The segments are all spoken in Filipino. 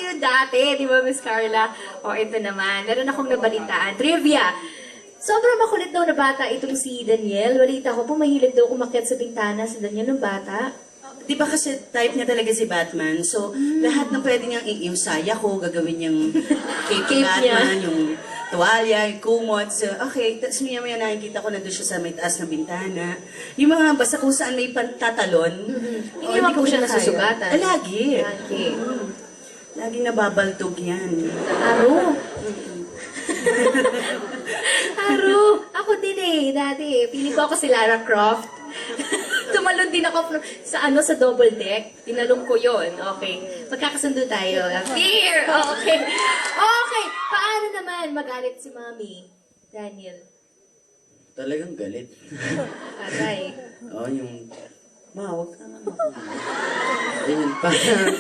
yun dati, di ba, Miss Carla? O, ito naman. Meron akong nabalitaan. Trivia. Sobrang makulit daw na bata itong si Daniel. Balita ko po, mahilig daw umakyat sa bintana si Daniel ng bata. Di ba kasi type niya talaga si Batman? So, lahat ng pwede niyang, yung saya ko, gagawin niyang cape ni Cape niya. Batman, yung tuwalya, yung kumot. So, okay, tapos maya nakikita ko na doon siya sa may taas ng bintana. Yung mga basta kung saan may pantatalon. Hindi naman po siya kinakaya. nasusugatan. Lagi. Lagi. Lagi nababaldog yan. Aro. Aro. Ako din dati. Pili ko ako si Lara Croft. Tumalon din ako sa double deck. Tinalong ko yon. Okay. Magkakasundo tayo. Fear! Okay. Okay. Paano naman magalit si Mami? Daniel. Talagang galit. Patay. Oo, yung... Ma, huwag ka na. Ayun, parang...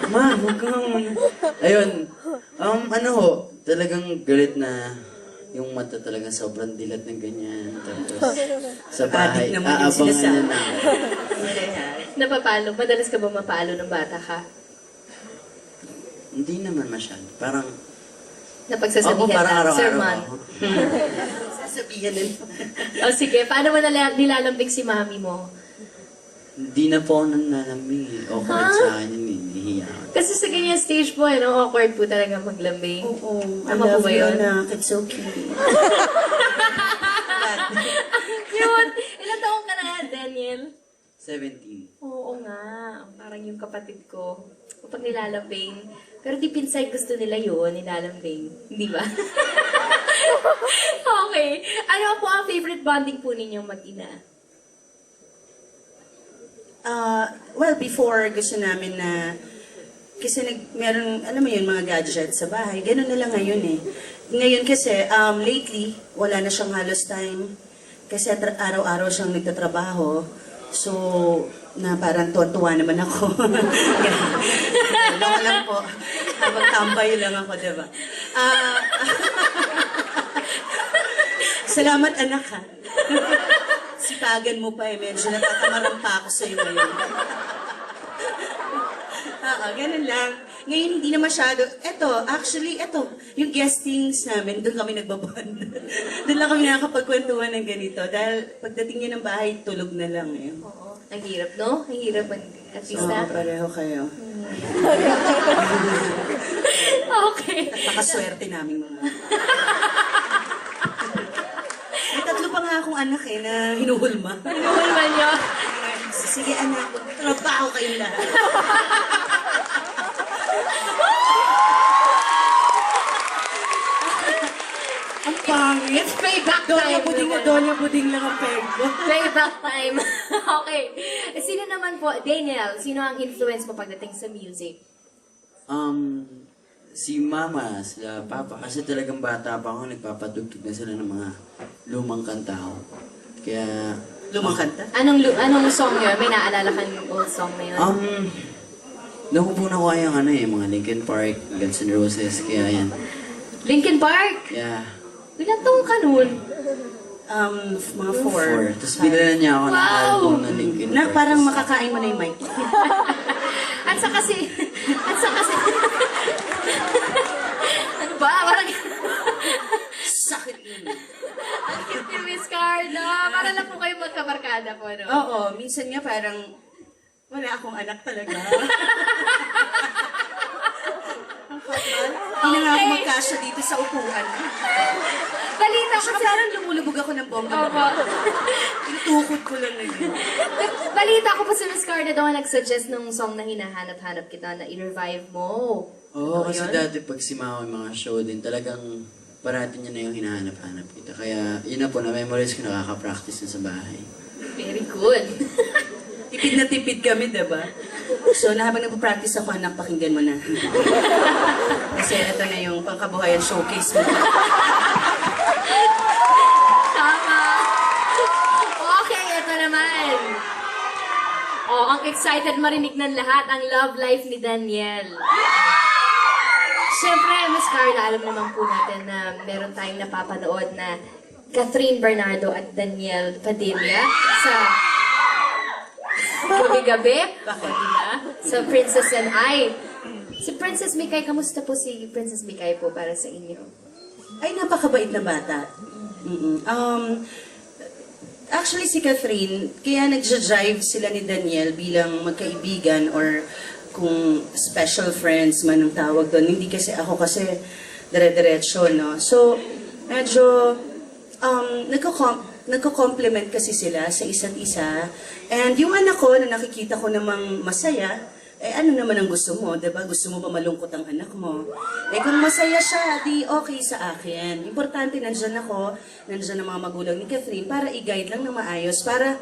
Ma, huwag kang... Ayun, ano ho, talagang galit na yung mata talaga sobrang dilat ng ganyan. Tapos sa bahay, Adik naman yung aabangan sinasabi. na Napapalo. Madalas ka ba mapalo ng bata ka? Hindi naman masyado. Parang... Napagsasabihan parang na, araw-araw sermon. ako. Sasabihan nila. O sige, paano mo nilalambing si Mami mo? Hindi na po ako nananamig. Awkward sa akin yun, hinihiya ako. Kasi sa ganyan stage po, awkward po talaga maglambing. Oo, I Tama po love ba you, yun? anak. It's okay. Yun! Ilang taong ka na nga, Daniel? 17. Oo nga. Parang yung kapatid ko. Kapag nilalambing. Pero deep inside gusto nila yun, nilalambing. Hindi ba? Okay. Ano po ang favorite bonding po ninyong mag-ina? Well, before gusto namin na kasi meron, alam mo yun, mga gadgets sa bahay. Ganun na lang ngayon eh. Ngayon kasi, lately, wala na siyang halos time. Kasi araw-araw siyang nagtatrabaho. So, na parang tuwan-tuwa naman ako. Ganun lang po. Habang tambay lang ako, diba? Salamat, anak, ha? Sipagan mo pa eh. Medyo natatamaran pa ako sa'yo ngayon. Oo, ganun lang. Ngayon, hindi na masyado. Actually, yung guestings namin, doon kami nagbabond. Doon lang kami nakakapagkwentuhan ng ganito. Dahil pagdating niya ng bahay, tulog na lang eh. Oo. Ang hirap, no? Ang hirap Oo, mag-artista. pareho kayo. Okay. Napakaswerte namin mga. May tatlo pa nga akong anak eh, na hinuhulma. Inuulman nyo. Sige anak, magtrabaho kayong lahat. Ang pangit. Payback Donya time. buding lang ang peg ko. Playback time. Okay. Sino naman po, Daniel, sino ang influence mo pagdating sa music? Si mama, sila papa, kasi talagang bata pa ako, nagpapatugtog na sila ng mga lumang kanta ko. Kaya, Lumang kanta? Anong song yun? May naalala kang old song na yun? nakupunan ko yung mga Linkin Park, Guns N' Roses, kaya yan. Linkin Park? Yeah. Ilang taong ka nun? Mga 4. Tapos binalan niya ako ng Wow! album ng Linkin Na Park. parang makakain mo na yung mic. At sa kasi... Ano ba? Parang... Sakit yun. Ang cute ni Miss Carla. Para lang po kayo magkabarkada po, no? Oo, minsan nga parang wala akong anak talaga. Ang kapal. Hindi na nga ako magkasya dito sa upuan. Balita ko Kasi sa... parang lumulubog ako ng bongga. Opo. Inutukod ko lang na yun. Balita ko pa si Miss Carla daw ang nag-suggest ng song na hinahanap-hanap kita na i-revive mo. Oo, kasi Yun? dati pag si mama yung mga show din, talagang parati niya na yung hinahanap-hanap kita. Kaya yun na po, na-memorize ko nakaka-practice na sa bahay. Very good. Tipid na tipid kami, diba? So, na habang nagpa-practice ako, anak, pakinggan mo na. Kasi ito na yung pangkabuhayan showcase mo. Tama. Okay, ito naman. Oh, ang excited marinig ng lahat ang love life ni Daniel. Siyempre, Miss Carla, alam naman po natin na meron tayong napapanood na Catherine Bernardo at Daniel Padilla sa Gabi-gabi. Bakit diba? So, Princess and I. Si Princess Mikay, kamusta po si Princess Mikay po para sa inyo? Ay, napakabait na bata. Mm-mm. Actually, si Catherine, kaya nagja-drive sila ni Daniel bilang magkaibigan or kung special friends man ang tawag doon. Hindi kasi ako kasi dire-diretso, no? So, medyo nagko-complement kasi sila sa isa't isa. And yung anak ko, na nakikita ko namang masaya, ano naman ang gusto mo, di ba? Gusto mo ba malungkot ang anak mo? Kung masaya siya, di okay sa akin. Importante, nandyan ako, nandyan ang mga magulang ni Catherine para i-guide lang ng maayos, para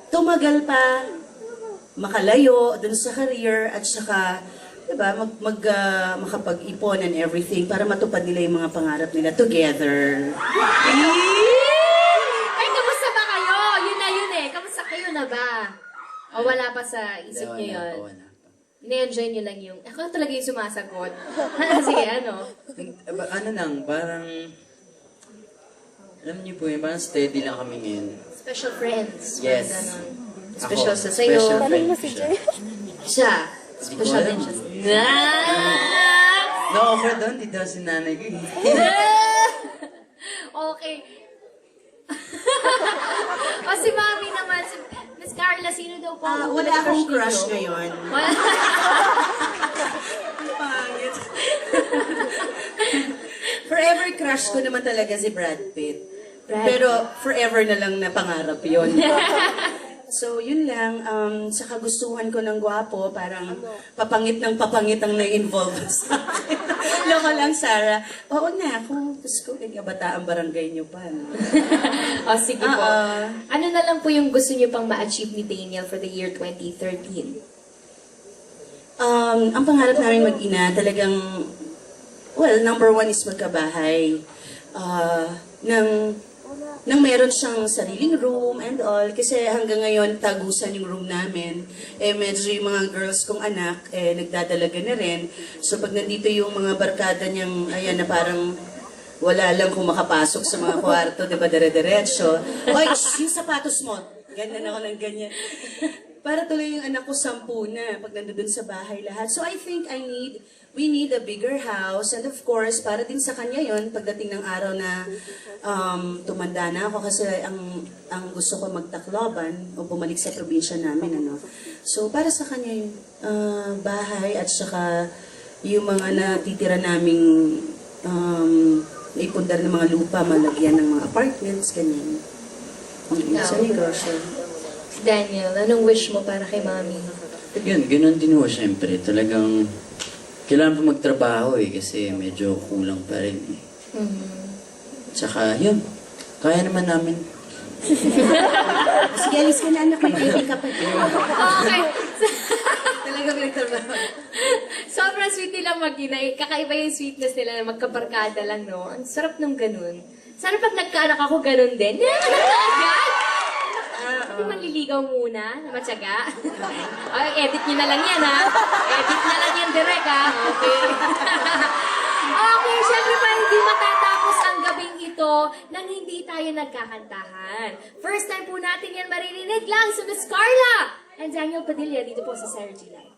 tumagal pa, makalayo dun sa career, at saka, di ba, makapag-ipon and everything para matupad nila yung mga pangarap nila together. Ay, kamusta ba kayo? Yun na yun eh. Kamusta kayo na ba? O wala pa sa isip niyo yun? Wala pa. Ine-enjoy niyo lang yung... Ako talaga yung sumasagot. Sige, ano? Ano lang, parang... Alam niyo po yun, parang steady lang kami ngayon. Special friends. Yes. Ganon. Ako, Special sa sa'yo. special friend ko siya. Siya. Hindi ko Special alam. din siya. Ah! Na-offer doon, di daw si nanay ko eh. Okay. O si Mami naman, si Miss Carla, sino daw po? ang Wala akong crush ninyo? ngayon. Wala. Pangit. Forever crush ko naman talaga si Brad Pitt. Brad Pero forever na lang na pangarap yun. So, yun lang. Sa kagustuhan ko ng gwapo, parang papangit ng papangit ang na-involve sa akin. Loko lang, Sarah. Oo na, kung gusto ko, bata ang barangay niyo pa. No? O sige po. Ah, Ano na lang po yung gusto niyo pang ma-achieve ni Daniel for the year 2013? Ang pangarap namin mag-ina, talagang, well, number one is magkabahay. Nang meron siyang sariling room and all, kasi hanggang ngayon, tagusan yung room namin. Medyo yung mga girls kong anak, nagdadalaga na rin. So, pag nandito yung mga barkada niyang, ayan, na parang wala lang kung makapasok sa mga kwarto, di ba, dire-diretso. Oy, yung sapatos mo. Ganyan ako ng ganyan. Para tuloy yung anak ko 10 na pag nandun sa bahay lahat. So I think we need a bigger house. And of course, para din sa kanya yon pagdating ng araw na tumanda na ako. Kasi ang gusto ko magtakloban o bumalik sa probinsya namin. Ano. So para sa kanya yung bahay at saka yung mga natitira naming naipundar ng mga lupa, malagyan ng mga apartments, ganyan. Sa negosyo. Daniel, anong wish mo para kay Mami? Yun, ganun din ho, syempre. Talagang, kailangan pa magtrabaho eh, kasi medyo kulang pa rin eh. Tsaka, yun, kaya naman namin. Sige, alis ka na anak, may baby ka pa. Okay. Talaga pinagtrabaho. Sobrang sweet nila mag-ina. Kakaiba yung sweetness nila na magkabarkada lang, no? Ang sarap nung ganun. Sana pag nagkaanak ako, ganun din. Agad! Hindi manliligaw muna, na matyaga. Ay, edit nyo na lang yan, ha? Edit na lang yan direct, ha? Okay. Okay, syempre pa hindi matatapos ang gabing ito nang hindi tayo nagkakantahan. First time po natin yan maririnig lang sa Miss Carla and Daniel Padilla dito po sa Sarah G Live.